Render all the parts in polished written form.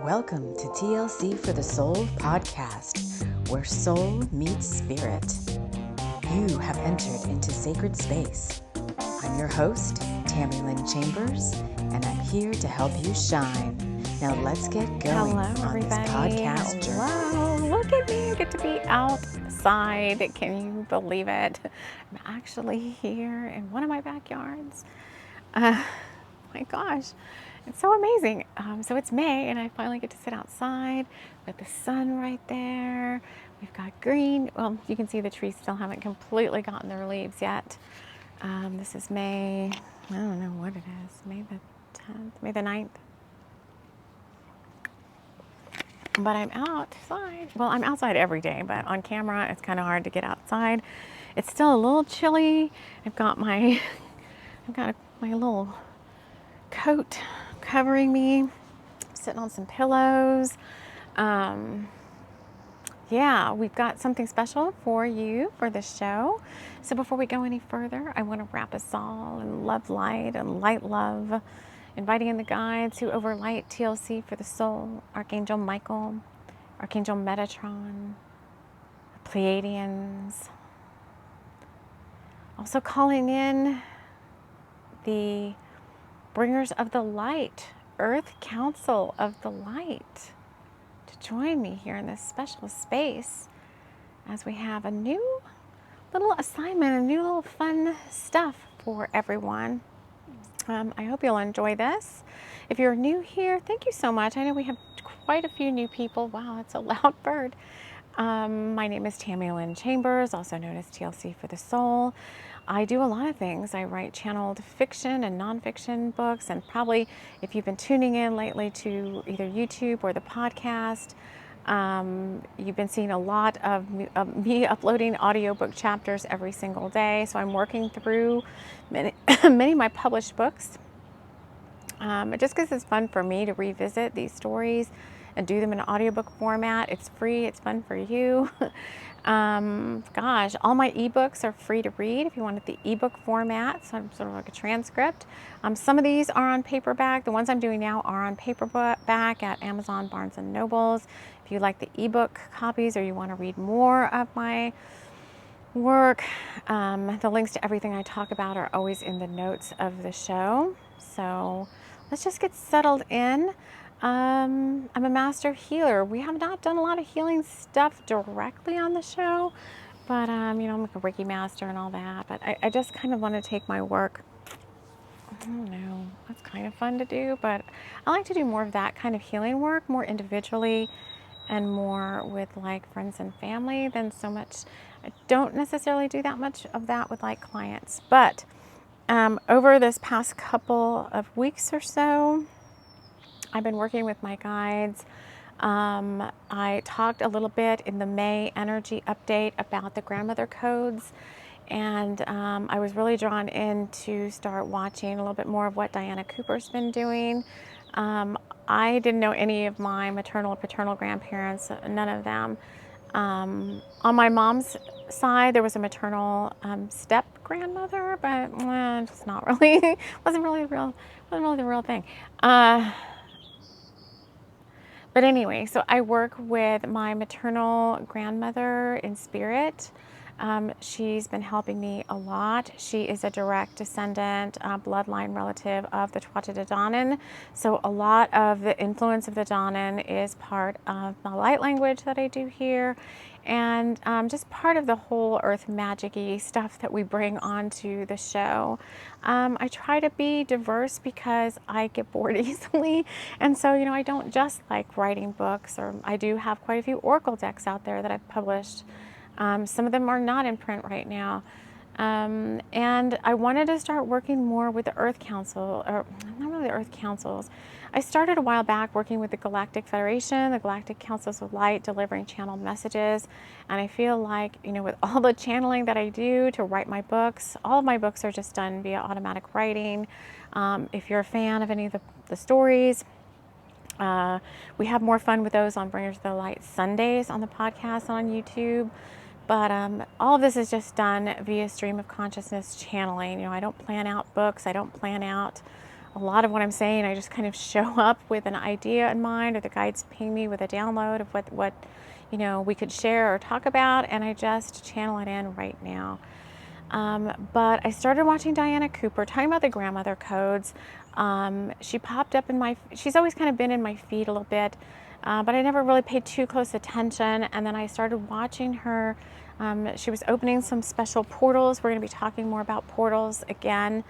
Welcome to TLC for the Soul podcast, where soul meets spirit. You have entered into sacred space. I'm your host, TAMI Chambers, and I'm here to help you shine. Now let's get going on this podcast journey. Hello, look at me. I get to be outside. Can you believe it? I'm actually here in one of my backyards. My gosh, it's so amazing. So it's May and I finally get to sit outside with the sun right there. We've got green. Well, you can see the trees still haven't completely gotten their leaves yet. This is May, I don't know what it is, May the 10th, May the 9th. But I'm outside. Well, I'm outside every day, but on camera, it's kind of hard to get outside. It's still a little chilly. I've got my little coat covering me. I'm sitting on some pillows. Yeah, we've got something special for you for this show. So before we go any further, I want to wrap us all in love light and light love, inviting in the guides who overlight TLC for the soul, Archangel Michael, Archangel Metatron, Pleiadians. Also calling in the bringers of the light, Earth Council of the Light, to join me here in this special space as we have a new little assignment, a new little fun stuff for everyone. I hope you'll enjoy this. If you're new here, thank you so much. I know we have quite a few new people. Wow, that's a loud bird. My name is TAMI Chambers, also known as TLC for the Soul. I do a lot of things. I write channeled fiction and nonfiction books, and probably if you've been tuning in lately to either YouTube or the podcast, you've been seeing a lot of me uploading audiobook chapters every single day. So I'm working through many of my published books. Just because it's fun for me to revisit these stories and do them in an audiobook format. It's free, it's fun for you. Gosh, all my ebooks are free to read if you wanted the ebook format, so I'm sort of like a transcript. Some of these are on paperback. The ones I'm doing now are on paperback at Amazon, Barnes and Nobles. If you like the ebook copies or you want to read more of my work, the links to everything I talk about are always in the notes of the show. So let's just get settled in. I'm a master healer. We have not done a lot of healing stuff directly on the show, but I'm like a Reiki master and all that. But I just kind of want to take my work. I don't know. That's kind of fun to do, but I like to do more of that kind of healing work, more individually and more with like friends and family than so much. I don't necessarily do that much of that with like clients, but over this past couple of weeks or so, I've been working with my guides. I talked a little bit in the May energy update about the grandmother codes, and I was really drawn in to start watching a little bit more of what Diana Cooper's been doing. I didn't know any of my maternal or paternal grandparents, none of them. On my mom's side, there was a maternal step grandmother, but just not really. wasn't really the real thing. But anyway, so I work with my maternal grandmother in spirit. She's been helping me a lot. She is a direct descendant, bloodline relative of the Tuatha De Danann. So a lot of the influence of the Danann is part of my light language that I do here, and just part of the whole earth magic-y stuff that we bring onto the show. I try to be diverse because I get bored easily, and so I don't just like writing books, or I do have quite a few oracle decks out there that I've published. Some of them are not in print right now. And I wanted to start working more with the Earth Council, or not really the Earth Councils. I started a while back working with the Galactic Federation, the Galactic Councils of Light, delivering channeled messages. And I feel like, with all the channeling that I do to write my books, all of my books are just done via automatic writing. If you're a fan of any of the stories, we have more fun with those on Bringers of the Light Sundays on the podcast on YouTube. But all of this is just done via stream of consciousness channeling. I don't plan out books. I don't plan out a lot of what I'm saying, I just kind of show up with an idea in mind, or the guides ping me with a download of what we could share or talk about, and I just channel it in right now. But I started watching Diana Cooper talking about the grandmother codes. She popped up she's always kind of been in my feed a little bit, but I never really paid too close attention. And then I started watching her. She was opening some special portals. We're going to be talking more about portals again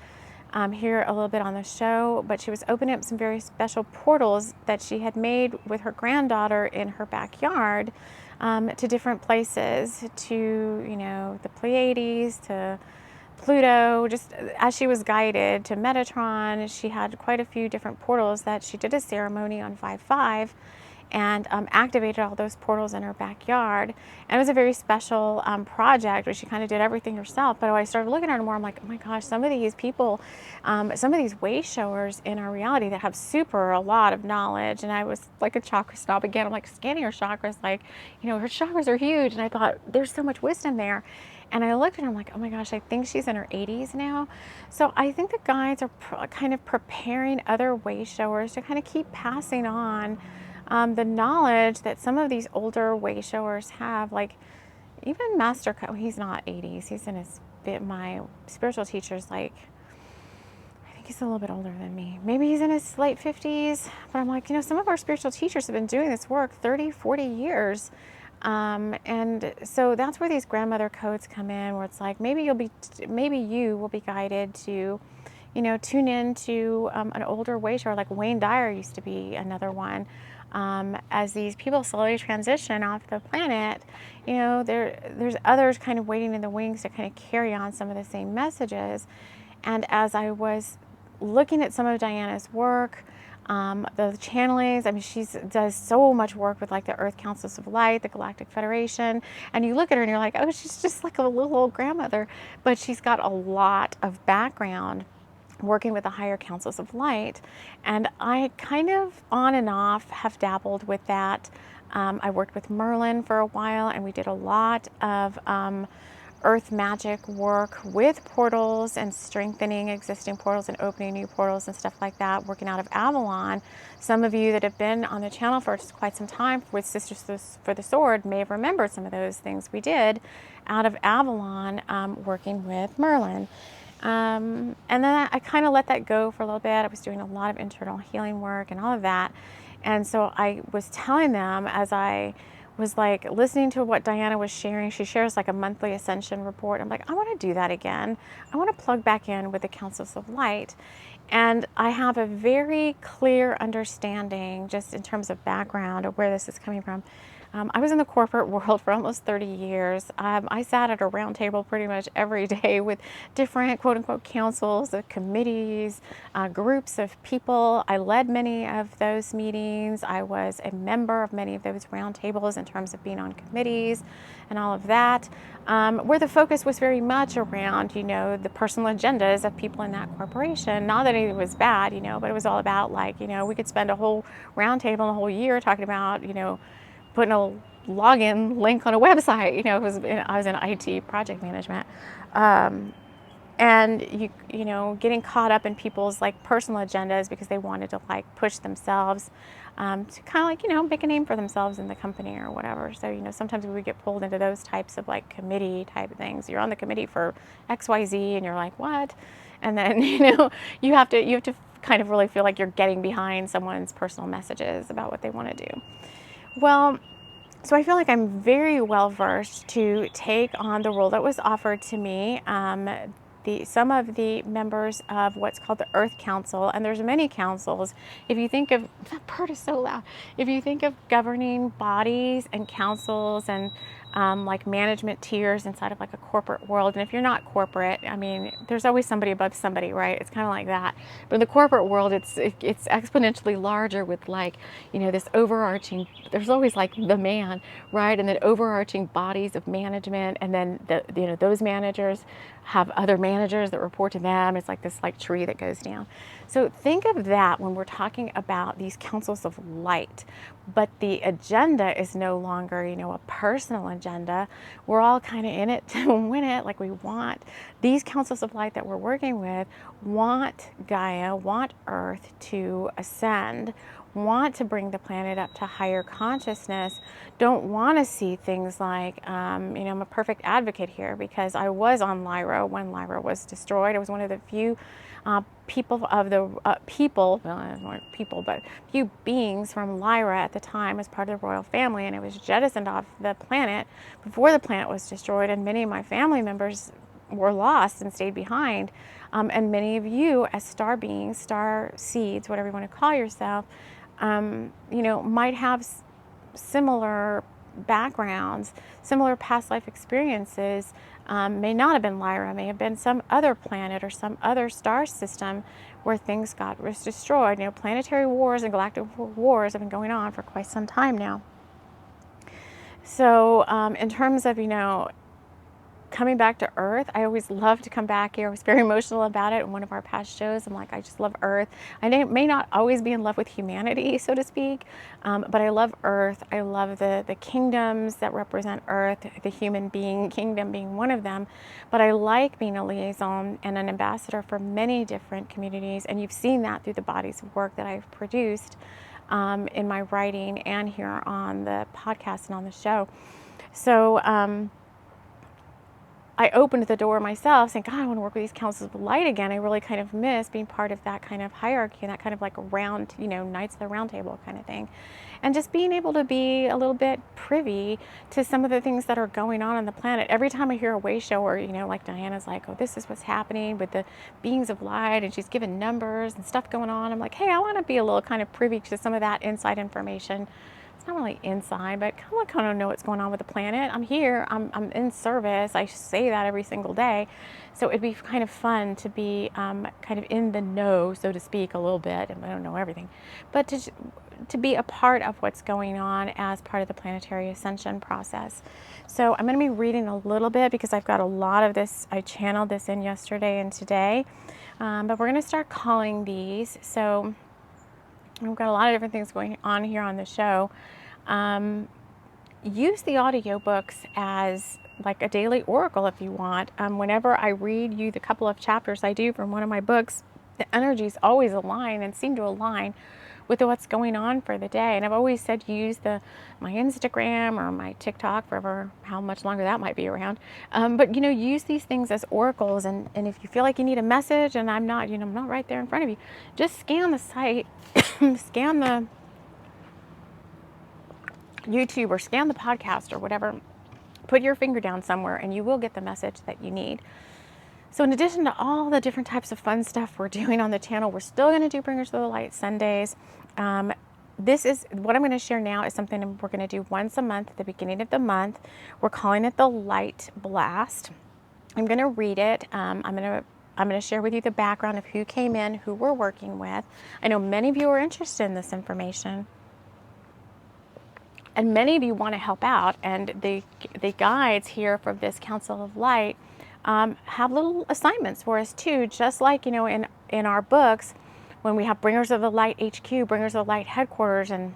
here a little bit on the show, but she was opening up some very special portals that she had made with her granddaughter in her backyard to different places, to the Pleiades, to Pluto, just as she was guided, to Metatron. She had quite a few different portals that she did a ceremony on 5/5 and activated all those portals in her backyard. And it was a very special project where she kind of did everything herself. But when I started looking at her more, I'm like, oh my gosh, some of these people, some of these way showers in our reality that have a lot of knowledge. And I was like a chakra snob again. I'm like scanning her chakras, like, her chakras are huge. And I thought, there's so much wisdom there. And I looked at her, I'm like, oh my gosh, I think she's in her 80s now. So I think the guides are kind of preparing other way showers to kind of keep passing on the knowledge that some of these older way showers have. Like even Master, he's not 80s, he's in his my spiritual teacher's like, I think he's a little bit older than me. Maybe he's in his late 50s, but I'm like, some of our spiritual teachers have been doing this work 30, 40 years. And so that's where these grandmother codes come in, where it's like, maybe you will be guided to, tune in to an older way shower, like Wayne Dyer used to be another one. As these people slowly transition off the planet, there's others kind of waiting in the wings to kind of carry on some of the same messages. And as I was looking at some of Diana's work, the channelings, I mean, she does so much work with like the Earth Councils of Light, the Galactic Federation, and you look at her and you're like, oh, she's just like a little old grandmother, but she's got a lot of background working with the higher councils of light. And I kind of on and off have dabbled with that. I worked with Merlin for a while, and we did a lot of earth magic work with portals and strengthening existing portals and opening new portals and stuff like that, working out of Avalon. Some of you that have been on the channel for quite some time with Sisters for the Sword may have remembered some of those things we did out of Avalon, working with Merlin. And then I kind of let that go for a little bit. I was doing a lot of internal healing work and all of that. And so I was telling them, as I was like listening to what Diana was sharing, she shares like a monthly ascension report. I'm like, I want to do that again. I want to plug back in with the Councils of Light. And I have a very clear understanding, just in terms of background, of where this is coming from. I was in the corporate world for almost 30 years. I sat at a round table pretty much every day with different quote unquote councils, committees, groups of people. I led many of those meetings. I was a member of many of those round tables in terms of being on committees and all of that, where the focus was very much around, the personal agendas of people in that corporation. Not that it was bad, but it was all about like, we could spend a whole round table, a whole year talking about, putting a login link on a website. I was in IT project management, and getting caught up in people's like personal agendas because they wanted to like push themselves to kind of like make a name for themselves in the company or whatever. So sometimes we would get pulled into those types of like committee type things. You're on the committee for XYZ, and you're like, what? And then you have to kind of really feel like you're getting behind someone's personal messages about what they want to do. Well, so I feel like I'm very well versed to take on the role that was offered to me. Some of the members of what's called the Earth Council, and there's many councils. If you think of, that bird is so loud. If you think of governing bodies and councils and like management tiers inside of like a corporate world, and if you're not corporate, I mean, there's always somebody above somebody, right? It's kind of like that. But in the corporate world, it's exponentially larger with like, this overarching, there's always like the man, right? And then overarching bodies of management, and then those managers have other managers that report to them. It's like this like tree that goes down. So think of that when we're talking about these councils of light, but the agenda is no longer, a personal agenda. agenda. We're all kind of in it to win it. Like, we want these councils of light that we're working with, want Gaia, want Earth to ascend, want to bring the planet up to higher consciousness, don't want to see things like, I'm a perfect advocate here because I was on Lyra when Lyra was destroyed. I was one of the few people of the few beings from Lyra at the time as part of the royal family, and it was jettisoned off the planet before the planet was destroyed, and many of my family members were lost and stayed behind. And many of you as star beings, star seeds, whatever you want to call yourself, might have similar backgrounds, similar past life experiences. May not have been Lyra, may have been some other planet or some other star system where things was destroyed. Planetary wars and galactic wars have been going on for quite some time now. So in terms of, coming back to Earth, I always love to come back here. I was very emotional about it in one of our past shows. I'm like, I just love Earth. I may not always be in love with humanity, so to speak, but I love Earth. I love the kingdoms that represent Earth, the human being kingdom being one of them. But I like being a liaison and an ambassador for many different communities, and you've seen that through the bodies of work that I've produced in my writing and here on the podcast and on the show. So I opened the door myself saying, God, I want to work with these councils of light again. I really kind of miss being part of that kind of hierarchy and that kind of like round, Knights of the Round Table kind of thing. And just being able to be a little bit privy to some of the things that are going on the planet. Every time I hear a way show where, like Diana's like, oh, this is what's happening with the beings of light, and she's given numbers and stuff going on. I'm like, hey, I want to be a little kind of privy to some of that inside information. It's not really inside, but I kind of know what's going on with the planet. I'm here, I'm in service. I say that every single day. So it'd be kind of fun to be kind of in the know, so to speak, a little bit. And I don't know everything, but to be a part of what's going on as part of the planetary ascension process. So I'm going to be reading a little bit because I've got a lot of this. I channeled this in yesterday and today, but we're going to start calling these. So we've got a lot of different things going on here on the show. Use the audiobooks as like a daily oracle if you want. Whenever I read you the couple of chapters I do from one of my books, the energies always align and seem to align with what's going on for the day. And I've always said use my Instagram or my TikTok, forever, how much longer that might be around. But use these things as oracles. And if you feel like you need a message and I'm not right there in front of you, just scan the site, scan the YouTube or scan the podcast or whatever. Put your finger down somewhere and you will get the message that you need. So in addition to all the different types of fun stuff we're doing on the channel, we're still going to do Bringers of the Light Sundays. This is what I'm going to share now is something we're going to do once a month at the beginning of the month. We're calling it the Light Blast. I'm going to read it. I'm going to share with you the background of who came in, who we're working with. I know many of you are interested in this information. And many of you want to help out, and the guides here from this Council of Light have little assignments for us too, just like in our books when we have Bringers of the Light HQ, Bringers of the Light headquarters, and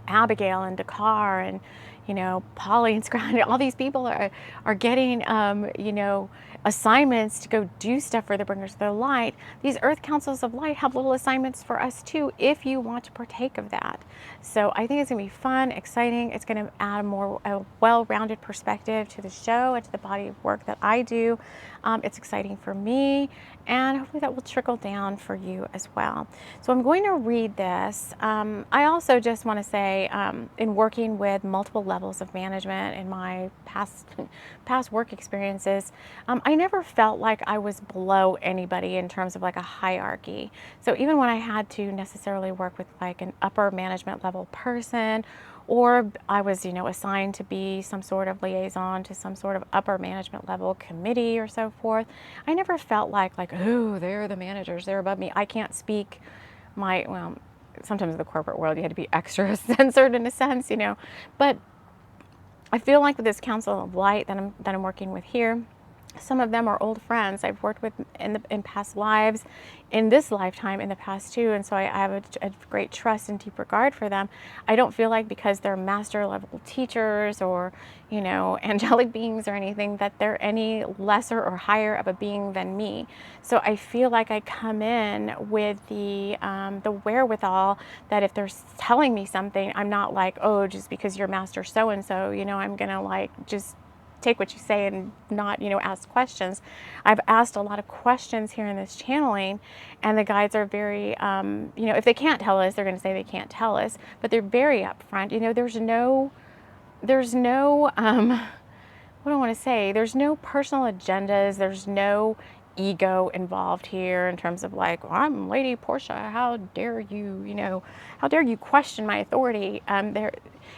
Abigail and Dakar and Polly and Scott, all these people are getting assignments to go do stuff for the Bringers of the Light. These Earth Councils of Light have little assignments for us too if you want to partake of that. So I think it's going to be fun, exciting. It's going to add a well-rounded perspective to the show and to the body of work that I do. It's exciting for me, and hopefully that will trickle down for you as well. So I'm going to read this. I also just want to say, in working with multiple levels of management in my past work experiences, I never felt like I was below anybody in terms of like a hierarchy. So even when I had to necessarily work with like an upper management level person, or I was, assigned to be some sort of liaison to some sort of upper management level committee or so forth, I never felt like, oh, they're the managers, they're above me. I can't speak sometimes in the corporate world, you had to be extra censored in a sense, but I feel like with this Council of Light that I'm working with here, Some of them are old friends I've worked with in past lives, in this lifetime, in the past too, and so I have a great trust and deep regard for them. I don't feel like because they're master level teachers or, you know, angelic beings or anything, that they're any lesser or higher of a being than me. So I feel like I come in with the wherewithal that if they're telling me something, I'm not like, oh, just because you're master so and so, you know, I'm gonna like just take what you say and not, you know, ask questions. I've asked a lot of questions here in this channeling, and the guides are very, you know, if they can't tell us, they're going to say they can't tell us, but they're very upfront. You know, there's no, what do I want to say? There's no personal agendas. There's no ego involved here in terms of like, well, I'm Lady Portia. How dare you, you know, how dare you question my authority?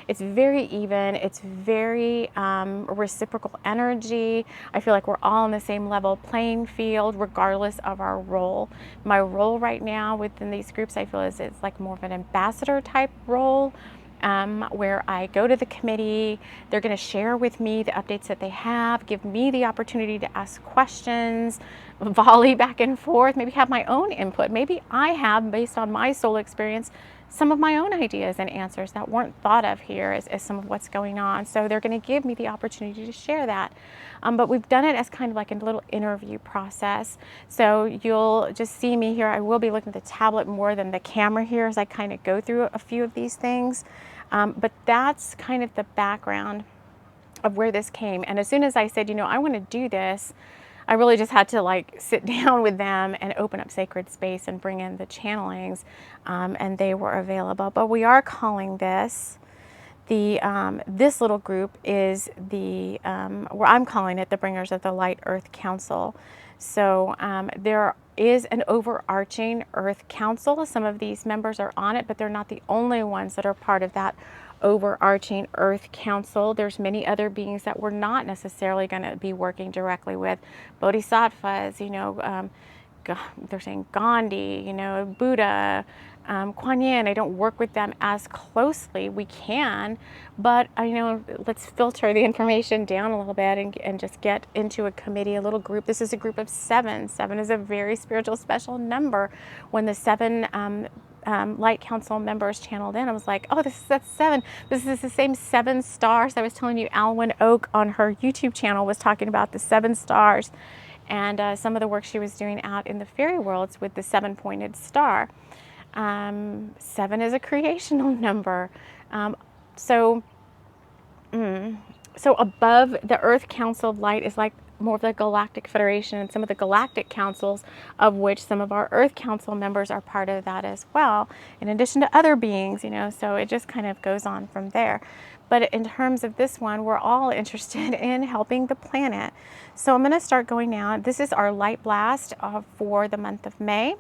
It's very even. It's very reciprocal energy. I feel like we're all on the same level playing field, regardless of our role. My role right now within these groups, I feel is it's like more of an ambassador type role. Where I go to the committee, they're going to share with me the updates that they have, give me the opportunity to ask questions, volley back and forth, maybe have my own input. Maybe I have, based on my soul experience, some of my own ideas and answers that weren't thought of here as some of what's going on. So they're going to give me the opportunity to share that. But we've done it as kind of like a little interview process. So you'll just see me here. I will be looking at the tablet more than the camera here as I kind of go through a few of these things. But that's kind of the background of where this came. And as soon as I said, you know, I want to do this, I really just had to like sit down with them and open up sacred space and bring in the channelings, and they were available. But we are calling this this little group is where I'm calling it the Bringers of the Light Earth Council. So there is an overarching Earth Council. Some of these members are on it, but they're not the only ones that are part of that overarching Earth Council. There's many other beings that we're not necessarily going to be working directly with. Bodhisattvas, you know, they're saying Gandhi, you know, Buddha, Kuan Yin. I don't work with them as closely. We can, but you know, let's filter the information down a little bit and just get into a committee, a little group. This is a group of 7. 7 is a very spiritual, special number. When the 7 Light Council members channeled in, I was like, oh, that's 7. This is the same 7 stars I was telling you. Alwyn Oak on her YouTube channel was talking about the 7 stars. And some of the work she was doing out in the fairy worlds with the 7-pointed star. 7 is a creational number. So above the Earth Council of Light is like more of the Galactic Federation and some of the galactic councils, of which some of our Earth Council members are part of that as well, in addition to other beings, you know, so it just kind of goes on from there. But in terms of this one, we're all interested in helping the planet. So I'm going to start going now. This is our light blast for the month of May.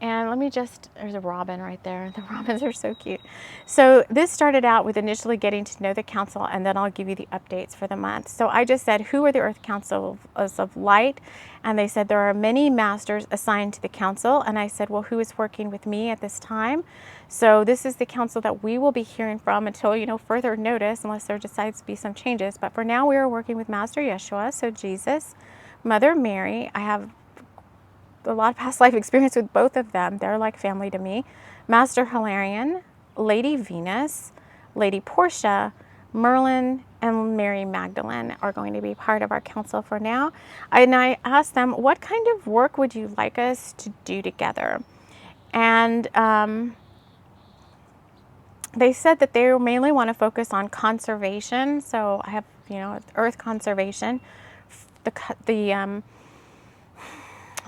And let me just, there's a robin right there. The robins are so cute. So this started out with initially getting to know the council, and then I'll give you the updates for the month. So I just said, who are the Earth Councils of Light? And they said there are many masters assigned to the council. And I said, well, who is working with me at this time? So this is the council that we will be hearing from until, you know, further notice, unless there decides to be some changes. But for now, we are working with Master Yeshua, so Jesus, Mother Mary. I have a lot of past life experience with both of them. They're like family to me. Master Hilarion, Lady Venus, Lady Portia, Merlin, and Mary Magdalene are going to be part of our council for now. And I asked them, what kind of work would you like us to do together? And they said that they mainly want to focus on conservation. So I have, you know, earth conservation,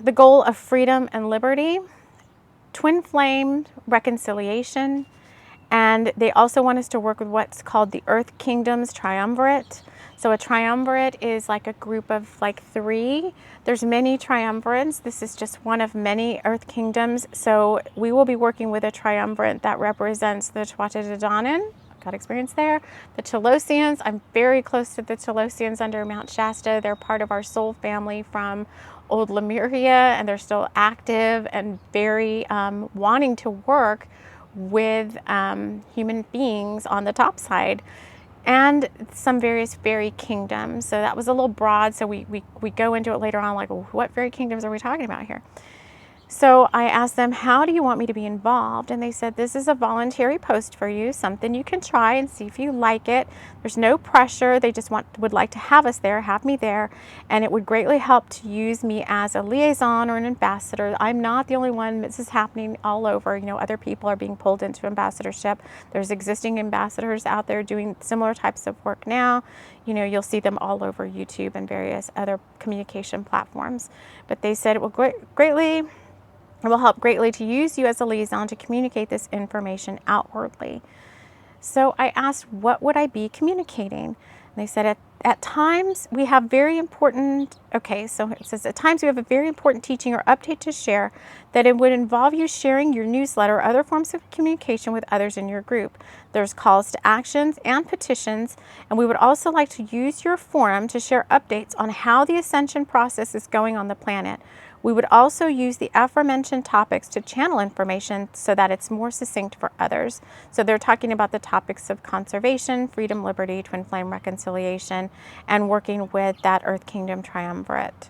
the goal of freedom and liberty, twin flame reconciliation, and they also want us to work with what's called the Earth Kingdoms Triumvirate. So a triumvirate is like a group of like 3. There's many triumvirates. This is just one of many Earth Kingdoms. So we will be working with a triumvirate that represents the Tuatha got experience there. The Telosians, I'm very close to the Telosians under Mount Shasta. They're part of our soul family from old Lemuria, and they're still active and very wanting to work with human beings on the top side. and some various fairy kingdoms. So that was a little broad, so we go into it later on, like, well, what fairy kingdoms are we talking about here? So I asked them, how do you want me to be involved? And they said, this is a voluntary post for you, something you can try and see if you like it. There's no pressure. They just would like to have us there, have me there. And it would greatly help to use me as a liaison or an ambassador. I'm not the only one. This is happening all over. You know, other people are being pulled into ambassadorship. There's existing ambassadors out there doing similar types of work now. You know, you'll see them all over YouTube and various other communication platforms. But they said it will help greatly to use you as a liaison to communicate this information outwardly. So I asked, what would I be communicating? And they said, at times we have very important, so it says, at times we have a very important teaching or update to share that it would involve you sharing your newsletter or other forms of communication with others in your group. There's calls to actions and petitions, and we would also like to use your forum to share updates on how the ascension process is going on the planet. We would also use the aforementioned topics to channel information so that it's more succinct for others. So they're talking about the topics of conservation, freedom, liberty, twin flame reconciliation, and working with that Earth Kingdom triumvirate.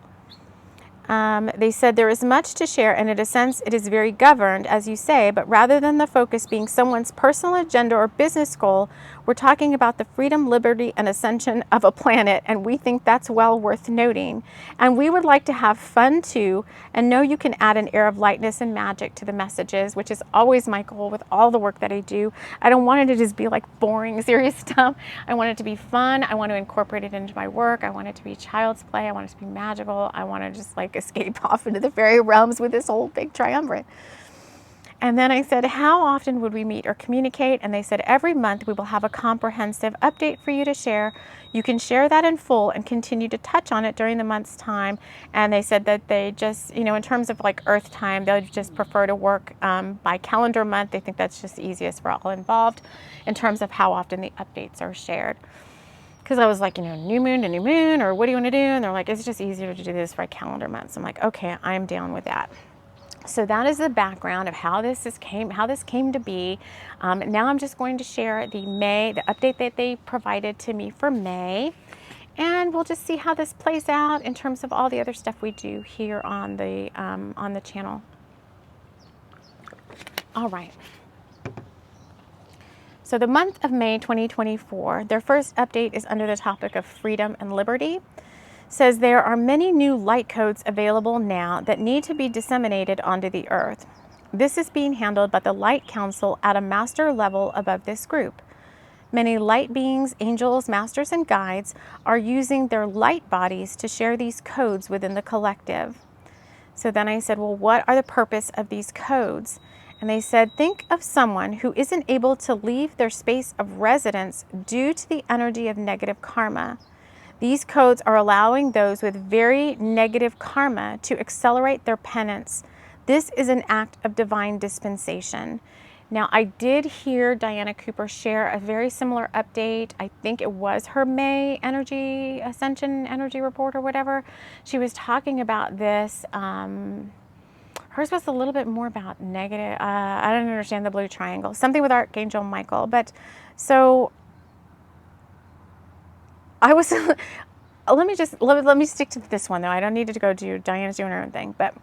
They said there is much to share, and in a sense it is very governed, as you say, but rather than the focus being someone's personal agenda or business goal, we're talking about the freedom, liberty, and ascension of a planet, and we think that's well worth noting. And we would like to have fun too, and know you can add an air of lightness and magic to the messages, which is always my goal with all the work that I do. I don't want it to just be like boring, serious stuff. I want it to be fun. I want to incorporate it into my work. I want it to be child's play. I want it to be magical. I want to just like escape off into the fairy realms with this whole big triumvirate. And then I said, how often would we meet or communicate? And they said, every month we will have a comprehensive update for you to share. You can share that in full and continue to touch on it during the month's time. And they said that they just, you know, in terms of like Earth time, they would just prefer to work by calendar month. They think that's just easiest for all involved in terms of how often the updates are shared. Because I was like, you know, new moon to new moon, or what do you want to do? And they're like, it's just easier to do this by calendar months. I'm like, okay, I'm down with that. So that is the background of how this came to be. Now I'm just going to share the update that they provided to me for May, and we'll just see how this plays out in terms of all the other stuff we do here on the channel. All right. So the month of May 2024, their first update is under the topic of freedom and liberty. Says there are many new light codes available now that need to be disseminated onto the earth. This is being handled by the Light Council at a master level above this group. Many light beings, angels, masters, and guides are using their light bodies to share these codes within the collective. So then I said, well, what are the purpose of these codes? And they said, think of someone who isn't able to leave their space of residence due to the energy of negative karma. These codes are allowing those with very negative karma to accelerate their penance. This is an act of divine dispensation. Now, I did hear Diana Cooper share a very similar update. I think it was her May Ascension Energy Report or whatever. She was talking about this. Hers was a little bit more about negative. I don't understand the blue triangle. Something with Archangel Michael. But so I was, let me stick to this one though. I don't need to go do, Diana's doing her own thing, but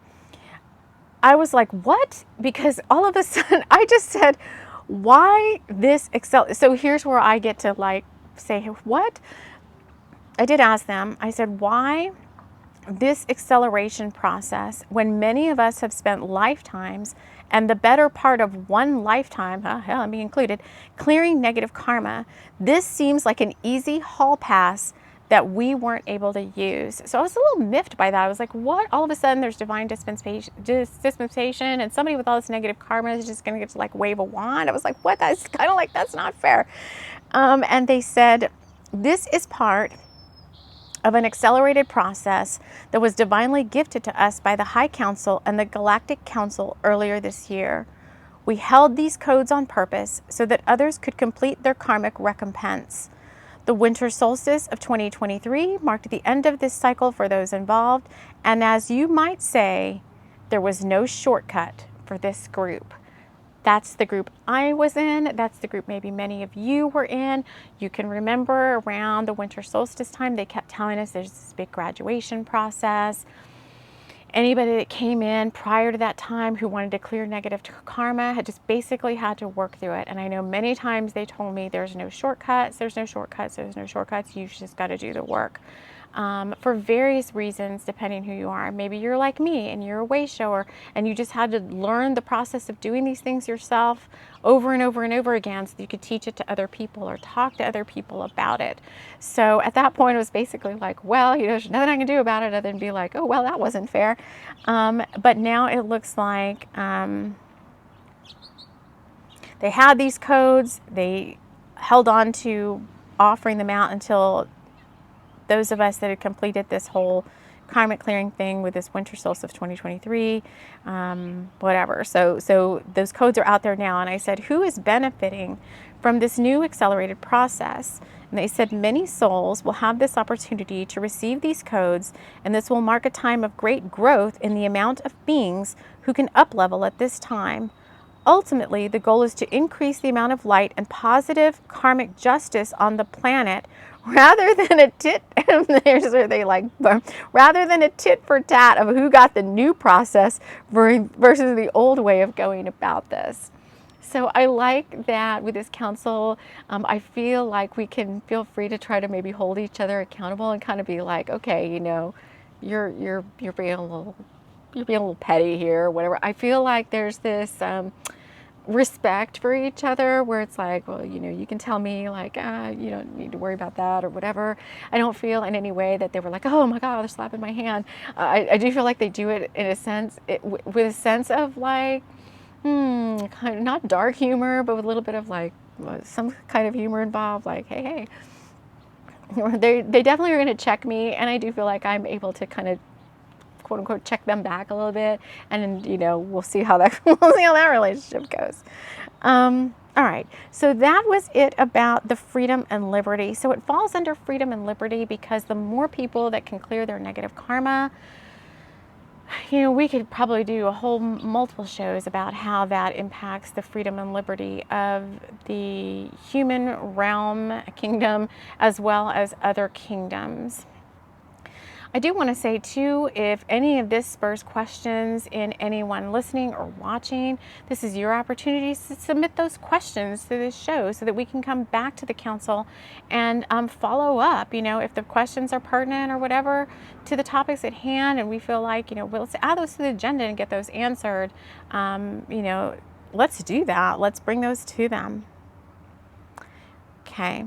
I was like, what? Because all of a sudden I just said, why this Excel? So here's where I get to like say, what? I did ask them, I said, why this acceleration process when many of us have spent lifetimes and the better part of one lifetime, hell, me included, clearing negative karma. This seems like an easy hall pass that we weren't able to use. So I was a little miffed by that. I was like, what? All of a sudden there's divine dispensation and somebody with all this negative karma is just gonna get to like wave a wand. I was like, what? That's kind of like, that's not fair. And they said, this is part of an accelerated process that was divinely gifted to us by the High Council and the Galactic Council earlier this year. We held these codes on purpose so that others could complete their karmic recompense. The winter solstice of 2023 marked the end of this cycle for those involved, and as you might say, there was no shortcut for this group. That's the group I was in. That's the group maybe many of you were in. You can remember around the winter solstice time, they kept telling us there's this big graduation process. Anybody that came in prior to that time who wanted to clear negative karma had just basically had to work through it. And I know many times they told me there's no shortcuts, there's no shortcuts, there's no shortcuts. You've just got to do the work. For various reasons, depending who you are. Maybe you're like me and you're a way shower and you just had to learn the process of doing these things yourself over and over and over again so that you could teach it to other people or talk to other people about it. So at that point, it was basically like, well, there's nothing I can do about it other than be like, oh, well, that wasn't fair. But now it looks like they had these codes. They held on to offering them out until those of us that had completed this whole karmic clearing thing with this winter solstice of 2023, whatever. So those codes are out there now. And I said, who is benefiting from this new accelerated process? And they said many souls will have this opportunity to receive these codes, and this will mark a time of great growth in the amount of beings who can up-level at this time. Ultimately, the goal is to increase the amount of light and positive karmic justice on the planet rather than a tit rather than a tit for tat of who got the new process versus the old way of going about this. So I like that with this council. I feel like we can feel free to try to maybe hold each other accountable and kind of be like, okay, you're being a little petty here or whatever. I feel like there's this respect for each other where it's like, well, you can tell me like, you don't need to worry about that or whatever. I don't feel in any way that they were like, oh my God, they're slapping my hand. I do feel like they do it in a sense, with a sense of like, kind of not dark humor, but with a little bit of like some kind of humor involved, like, hey, they definitely are going to check me. And I do feel like I'm able to kind of quote unquote check them back a little bit, and we'll see how that relationship goes. All right, so that was it about the freedom and liberty. So it falls under freedom and liberty because the more people that can clear their negative karma, we could probably do a whole multiple shows about how that impacts the freedom and liberty of the human realm kingdom as well as other kingdoms. I do want to say too, if any of this spurs questions in anyone listening or watching, this is your opportunity to submit those questions to this show so that we can come back to the council and follow up, if the questions are pertinent or whatever to the topics at hand, and we feel like, well, let's add those to the agenda and get those answered. Let's do that. Let's bring those to them. Okay.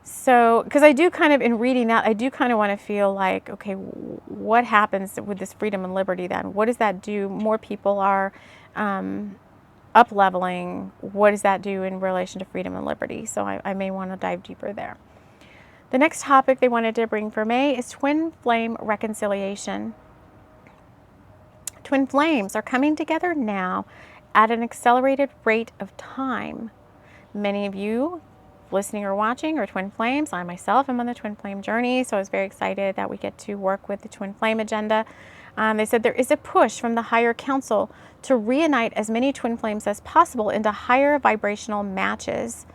So, because I do kind of, in reading that, I do kind of want to feel like, okay, what happens with this freedom and liberty then? What does that do? More people are up-leveling. What does that do in relation to freedom and liberty? So I may want to dive deeper there. The next topic they wanted to bring for May is twin flame reconciliation. Twin flames are coming together now at an accelerated rate of time. Many of you listening or watching are twin flames. I myself am on the twin flame journey, so I was very excited that we get to work with the twin flame agenda. They said there is a push from the higher council to reunite as many twin flames as possible into higher vibrational matches.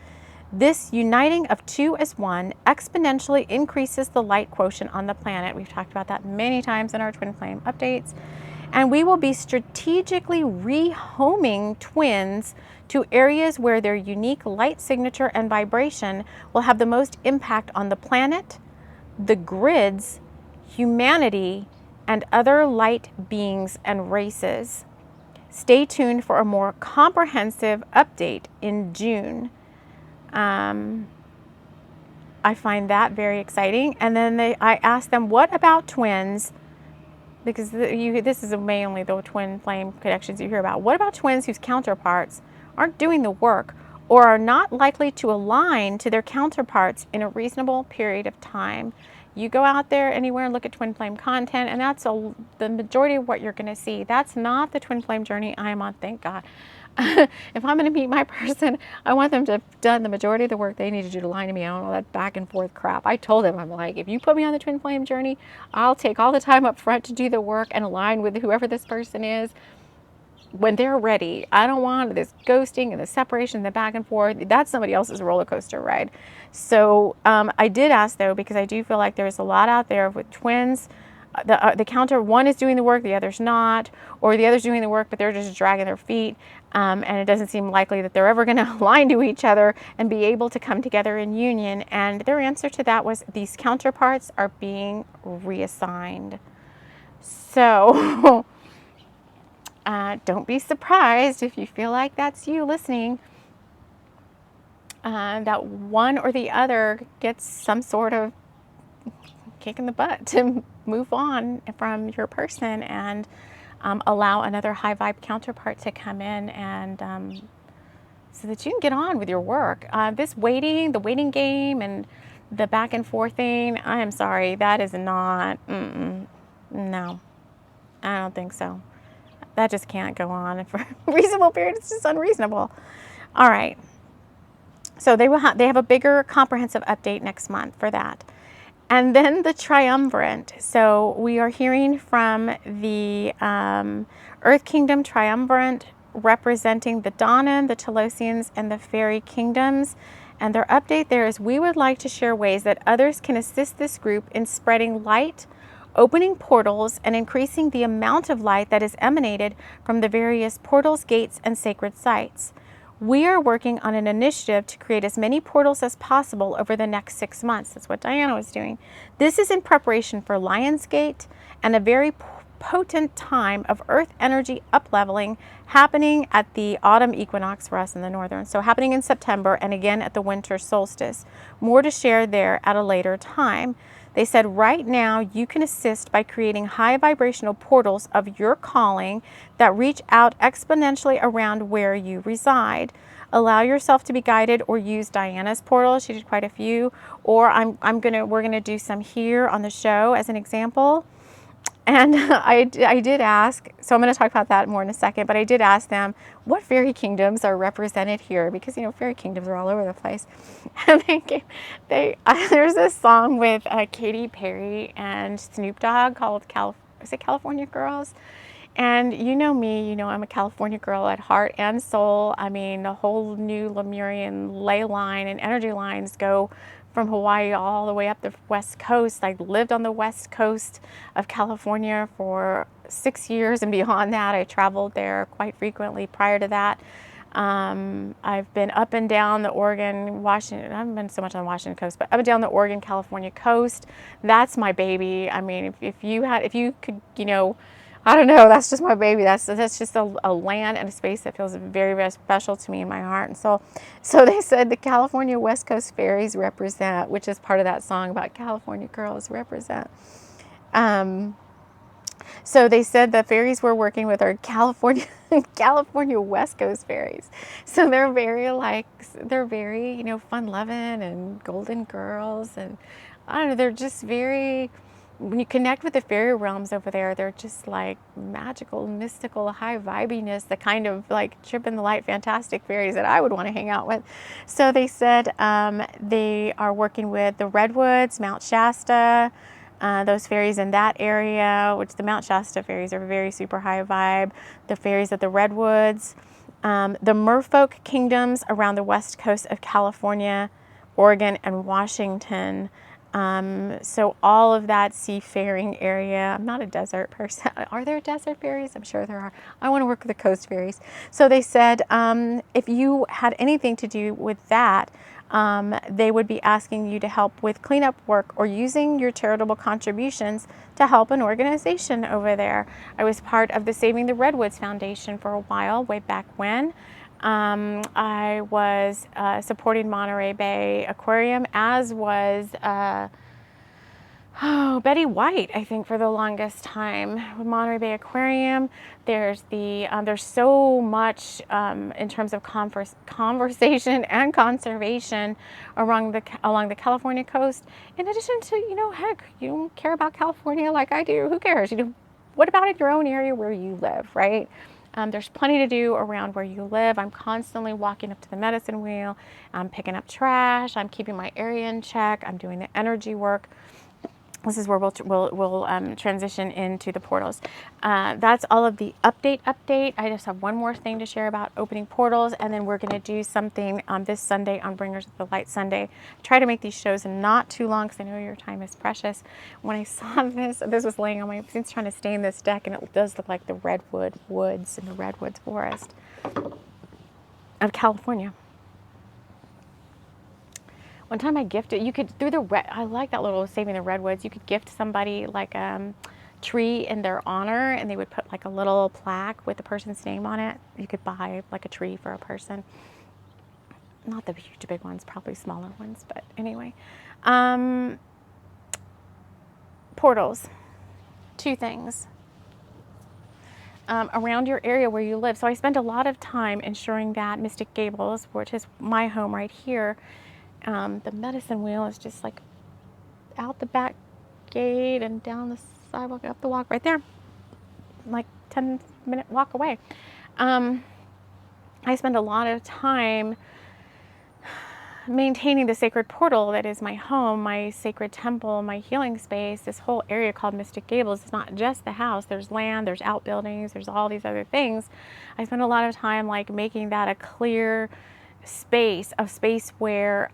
This uniting of two as one exponentially increases the light quotient on the planet. We've talked about that many times in our twin flame updates. And we will be strategically rehoming twins to areas where their unique light signature and vibration will have the most impact on the planet, the grids, humanity, and other light beings and races. Stay tuned for a more comprehensive update in June. I find that very exciting. And then I asked them, what about twins? Because this is mainly the twin flame connections you hear about. What about twins whose counterparts aren't doing the work or are not likely to align to their counterparts in a reasonable period of time? You go out there anywhere and look at twin flame content, and that's the majority of what you're going to see. That's not the twin flame journey I am on, thank God. If I'm going to meet my person, I want them to have done the majority of the work they need to do to line to me out, all that back and forth crap. I told them, I'm like, if you put me on the twin flame journey, I'll take all the time up front to do the work and align with whoever this person is. when they're ready. I don't want this ghosting and the separation, the back and forth. That's somebody else's roller coaster ride. So I did ask though, because I do feel like there's a lot out there with twins. The counter, one is doing the work, the other's not, or the other's doing the work, but they're just dragging their feet. And it doesn't seem likely that they're ever going to align to each other and be able to come together in union. And their answer to that was these counterparts are being reassigned. So don't be surprised if you feel like that's you listening, that one or the other gets some sort of kick in the butt to move on from your person and allow another high vibe counterpart to come in and so that you can get on with your work. This waiting, the waiting game and the back and forth thing, I am sorry, that is not, no, I don't think so. That just can't go on for a reasonable period. It's just unreasonable. All right. So they have a bigger comprehensive update next month for that. And then the triumvirate. So we are hearing from the Earth Kingdom triumvirate representing the Danan, the Telosians, and the Fairy Kingdoms. And their update there is, we would like to share ways that others can assist this group in spreading light, opening portals, and increasing the amount of light that is emanated from the various portals, gates, and sacred sites. We are working on an initiative to create as many portals as possible over the next 6 months. That's what Diana was doing. This is in preparation for Lionsgate and a very potent time of Earth energy up-leveling happening at the autumn equinox for us in the northern. So happening in September and again at the winter solstice. More to share there at a later time. They said right now you can assist by creating high vibrational portals of your calling that reach out exponentially around where you reside. Allow yourself to be guided or use Diana's portal. She did quite a few. Or we're gonna do some here on the show as an example. And I did ask, so I'm going to talk about that more in a second, but I did ask them what fairy kingdoms are represented here, because, you know, fairy kingdoms are all over the place. And there's this song with Katy Perry and Snoop Dogg called California Girls? And you know me, you know I'm a California girl at heart and soul. I mean, the whole new Lemurian ley line and energy lines go from Hawaii all the way up the West Coast. I lived on the West Coast of California for 6 years, and beyond that, I traveled there quite frequently prior to that. I've been up and down the Oregon, Washington, I haven't been so much on the Washington coast, but up and down the Oregon, California coast. That's my baby. I mean, if you could, you know, I don't know, that's just my baby. That's just a land and a space that feels very, very special to me in my heart. And so they said the California West Coast fairies represent, which is part of that song about California girls represent. So they said the fairies we're working with are California West Coast fairies. So they're very, you know, fun-loving and golden girls. And I don't know, they're just very, when you connect with the fairy realms over there, they're just like magical, mystical, high vibiness, the kind of like trip in the light, fantastic fairies that I would want to hang out with. So they said they are working with the Redwoods, Mount Shasta, those fairies in that area, which the Mount Shasta fairies are very super high vibe. The fairies at the Redwoods, the merfolk kingdoms around the west coast of California, Oregon, and Washington. So all of that seafaring area. I'm not a desert person. Are there desert fairies? I'm sure there are. I want to work with the coast fairies. So they said if you had anything to do with that, they would be asking you to help with cleanup work or using your charitable contributions to help an organization over there. I was part of the Saving the Redwoods Foundation for a while, way back when. I was supporting Monterey Bay Aquarium, as was Betty White, I think, for the longest time with Monterey Bay Aquarium. There's so much in terms of conversation and conservation along the California coast. In addition to, you know, heck, you don't care about California like I do. Who cares? You know, what about in your own area where you live, right? There's plenty to do around where you live. I'm constantly walking up to the medicine wheel. I'm picking up trash. I'm keeping my area in check. I'm doing the energy work. This is where we'll transition into the portals. That's all of the update. I just have one more thing to share about opening portals, and then we're going to do something this Sunday on Bringers of the Light Sunday. Try to make these shows not too long because I know your time is precious. When I saw this was laying on my, since trying to stain this deck, and it does look like the redwood woods and the redwoods forest of California. One time I gifted, you could, through the, I like that little saving the redwoods, you could gift somebody like a tree in their honor, and they would put like a little plaque with the person's name on it. You could buy like a tree for a person. Not the huge big ones, probably smaller ones, but anyway. Portals, two things. Around your area where you live. So I spend a lot of time ensuring that Mystic Gables, which is my home right here, the medicine wheel is just like out the back gate and down the sidewalk, up the walk right there, like 10-minute walk away. I spend a lot of time maintaining the sacred portal that is my home, my sacred temple, my healing space. This whole area called Mystic Gables is not just the house. There's land, there's outbuildings, there's all these other things. I spend a lot of time like making that a clear space, a space where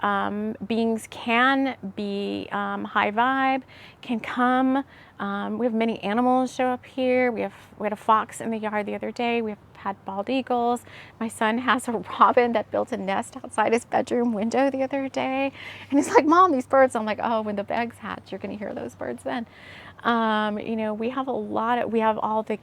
beings can be high vibe, can come. We have many animals show up here. We had a fox in the yard the other day. We've had bald eagles. My son has a robin that built a nest outside his bedroom window the other day. And he's like, Mom, these birds. I'm like, oh, when the eggs hatch, you're going to hear those birds then. You know, we have we have all the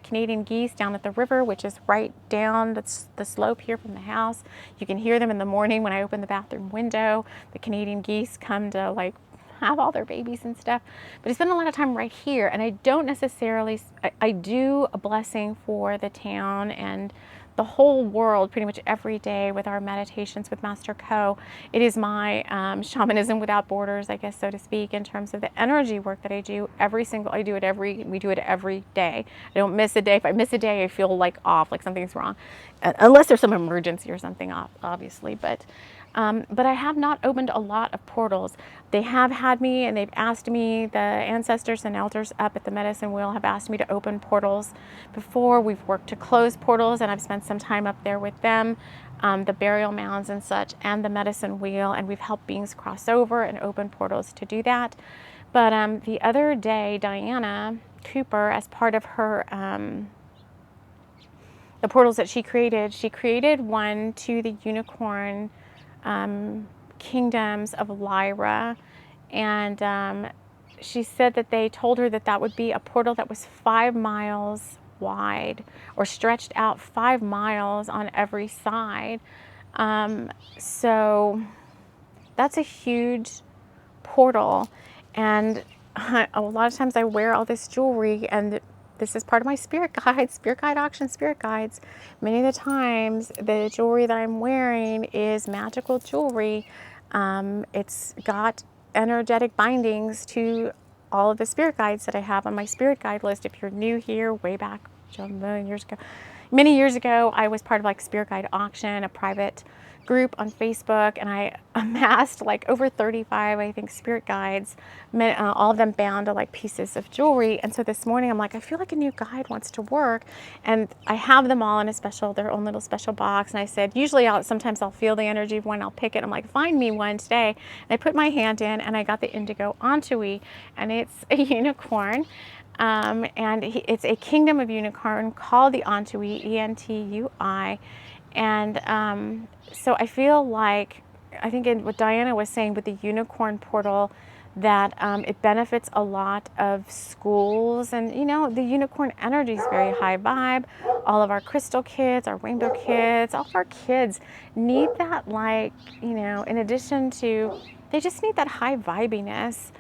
Canadian geese down at the river, which is right down the slope here from the house. You can hear them in the morning when I open the bathroom window. The Canadian geese come to like have all their babies and stuff. But I spend a lot of time right here, and I don't necessarily, I do a blessing for the town and the whole world pretty much every day with our meditations with Master Co. It is my shamanism without borders, I guess, so to speak, in terms of the energy work that I do we do it every day. I don't miss a day. If I miss a day, I feel like off, like something's wrong, unless there's some emergency or something, obviously. But I have not opened a lot of portals. They have had me, and they've asked me, the ancestors and elders up at the medicine wheel have asked me to open portals before. We've worked to close portals, and I've spent some time up there with them, the burial mounds and such, and the medicine wheel, and we've helped beings cross over and open portals to do that. But the other day, Diana Cooper, as part of her the portals that she created one to the unicorn kingdoms of Lyra, and she said that they told her that that would be a portal that was 5 miles wide, or stretched out 5 miles on every side. So that's a huge portal, and a lot of times I wear all this jewelry, and this is part of my spirit guide auction spirit guides. Many of the times the jewelry that I'm wearing is magical jewelry. It's got energetic bindings to all of the spirit guides that I have on my spirit guide list. If you're new here, way back many years ago, I was part of like Spirit Guide Auction, a private group on Facebook, and I amassed like over 35, I think, spirit guides, all of them bound to like pieces of jewelry. And so this morning I'm like, I feel like a new guide wants to work, and I have them all in their own little special box. And I said, usually sometimes I'll feel the energy of one, I'll pick it. I'm like, find me one today. And I put my hand in, and I got the indigo Antui, and it's a unicorn. And it's a kingdom of unicorn called the Antui, E-N-T-U-I. And so I feel like, I think in what Diana was saying with the unicorn portal, that it benefits a lot of schools. And you know, the unicorn energy is very high vibe. All of our crystal kids, our rainbow kids, all of our kids need that, like, you know, in addition to, they just need that high vibiness.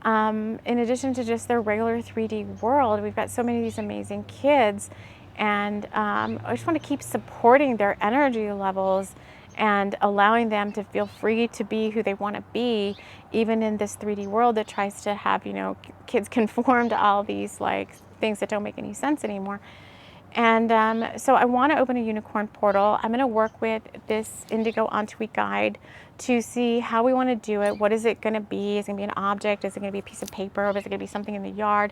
In addition to just their regular 3D world, we've got so many of these amazing kids, and I just want to keep supporting their energy levels and allowing them to feel free to be who they want to be, even in this 3D world that tries to have, you know, kids conform to all these like things that don't make any sense anymore. And so I want to open a unicorn portal. I'm going to work with this Indigo Ensuite guide to see how we want to do it. What is it going to be? Is it going to be an object? Is it going to be a piece of paper? Or is it going to be something in the yard?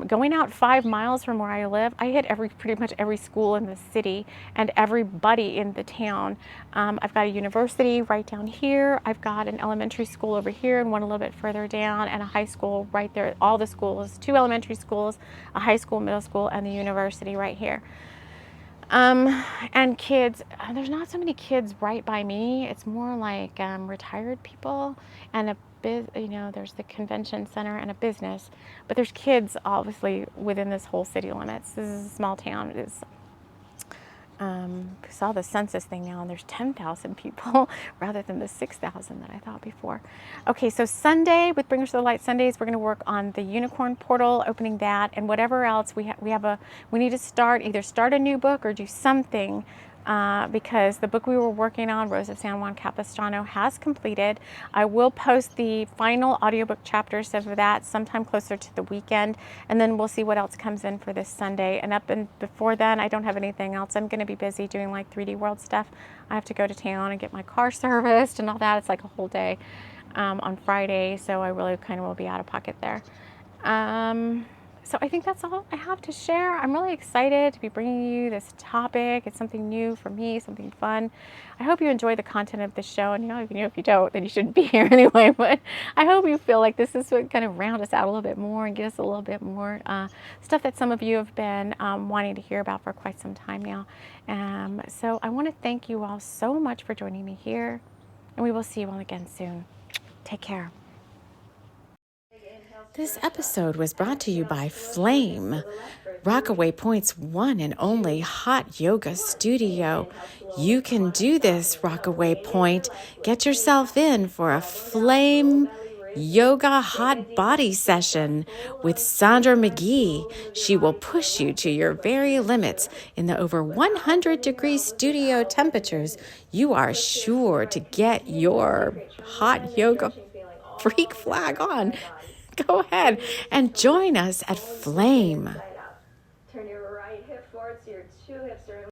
Going out 5 miles from where I live, I hit pretty much every school in the city and everybody in the town. I've got a university right down here. I've got an elementary school over here and one a little bit further down, and a high school right there. All the schools, 2 elementary schools, a high school, middle school, and the university right here. And kids, there's not so many kids right by me. It's more like retired people and there's the convention center and a business, but there's kids obviously within this whole city limits. This is a small town. It is. Saw the census thing now, and there's 10,000 people rather than the 6,000 that I thought before. Okay, so Sunday with Bringers to the Light Sundays, we're going to work on the unicorn portal, opening that, and whatever else we need to either start a new book or do something. Because the book we were working on, Rose of San Juan Capistrano, has completed. I will post the final audiobook chapters of that sometime closer to the weekend, and then we'll see what else comes in for this Sunday. And before then, I don't have anything else. I'm going to be busy doing like 3D World stuff. I have to go to town and get my car serviced and all that. It's like a whole day on Friday, so I really kind of will be out of pocket there. So I think that's all I have to share. I'm really excited to be bringing you this topic. It's something new for me, something fun. I hope you enjoy the content of this show. And even if you don't, then you shouldn't be here anyway. But I hope you feel like this is what kind of round us out a little bit more and get us a little bit more stuff that some of you have been wanting to hear about for quite some time now. So I want to thank you all so much for joining me here. And we will see you all again soon. Take care. This episode was brought to you by Flame, Rockaway Point's one and only hot yoga studio. You can do this, Rockaway Point. Get yourself in for a Flame yoga hot body session with Sandra McGee. She will push you to your very limits in the over 100-degree studio temperatures. You are sure to get your hot yoga freak flag on. Go ahead and join us at Flame.